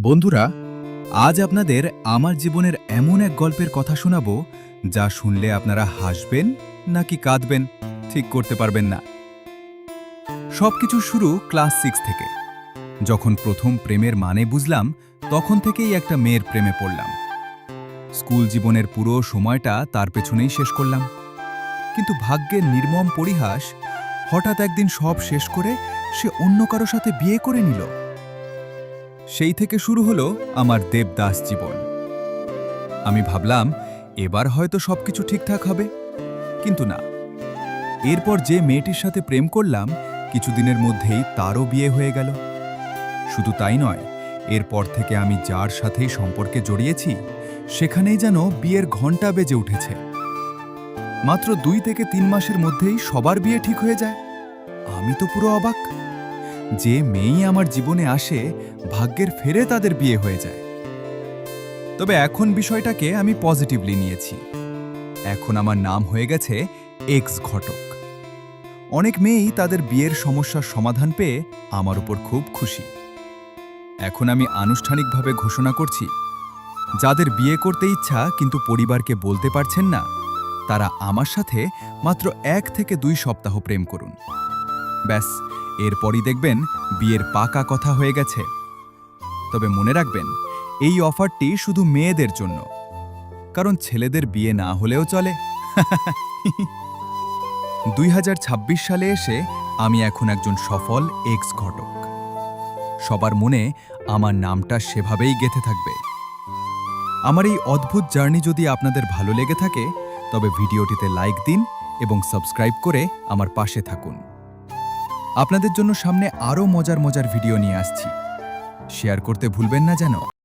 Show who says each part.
Speaker 1: বন্ধুরা, আজ আপনাদের আমার জীবনের এমন এক গল্পের কথা শোনাবো যা শুনলে আপনারা হাসবেন নাকি কাঁদবেন ঠিক করতে পারবেন না। সবকিছু শুরু ক্লাস 6 থেকে। যখন প্রথম প্রেমের মানে বুঝলাম, তখন থেকেই একটা মেয়ের প্রেমে পড়লাম। স্কুল জীবনের পুরো সময়টা তার পেছনেই শেষ করলাম। কিন্তু ভাগ্যের নির্মম পরিহাস, হঠাৎ একদিন সব শেষ করে সে অন্য কারো সাথে বিয়ে করে নিল। সেই থেকে শুরু হলো আমার দেবদাস জীবন। আমি ভাবলাম এবার হয়তো সবকিছু ঠিকঠাক হবে, কিন্তু না। এরপর যে মেয়েটির সাথে প্রেম করলাম, কিছুদিনের মধ্যেই তারও বিয়ে হয়ে গেল। শুধু তাই নয়, এরপর থেকে আমি যার সাথেই সম্পর্কে জড়িয়েছি, সেখানেই যেন বিয়ের ঘণ্টা বেজে উঠেছে। মাত্র 2 থেকে 3 মাসের মধ্যেই সবার বিয়ে ঠিক হয়ে যায়। আমি তো পুরো অবাক। যে মেয়েই আমার জীবনে আসে, ভাগ্যের ফেরে তাদের বিয়ে হয়ে যায়। তবে এখন বিষয়টাকে আমি পজিটিভলি নিয়েছি। এখন আমার নাম হয়ে গেছে এক্স ঘটক। অনেক মেয়েই তাদের বিয়ের সমস্যার সমাধান পেয়ে আমার উপর খুব খুশি। এখন আমি আনুষ্ঠানিকভাবে ঘোষণা করছি, যাদের বিয়ে করতে ইচ্ছা কিন্তু পরিবারকে বলতে পারছেন না, তারা আমার সাথে মাত্র 1 থেকে 2 সপ্তাহ প্রেম করুন। ব্যাস, এরপরই দেখবেন বিয়ের পাকা কথা হয়ে গেছে। তবে মনে রাখবেন, এই অফারটি শুধু মেয়েদের জন্য, কারণ ছেলেদের বিয়ে না হলেও চলে। 2026 সালে এসে আমি এখন একজন সফল এক্স ঘটক। সবার মনে আমার নামটা সেভাবেই গেঁথে থাকবে। আমার এই অদ্ভুত জার্নি যদি আপনাদের ভালো লেগে থাকে, তবে ভিডিওটিতে লাইক দিন এবং সাবস্ক্রাইব করে আমার পাশে থাকুন। আপনাদের জন্য সামনে আরও মজার মজার ভিডিও নিয়ে আসছি। শেয়ার করতে ভুলবেন না যেন।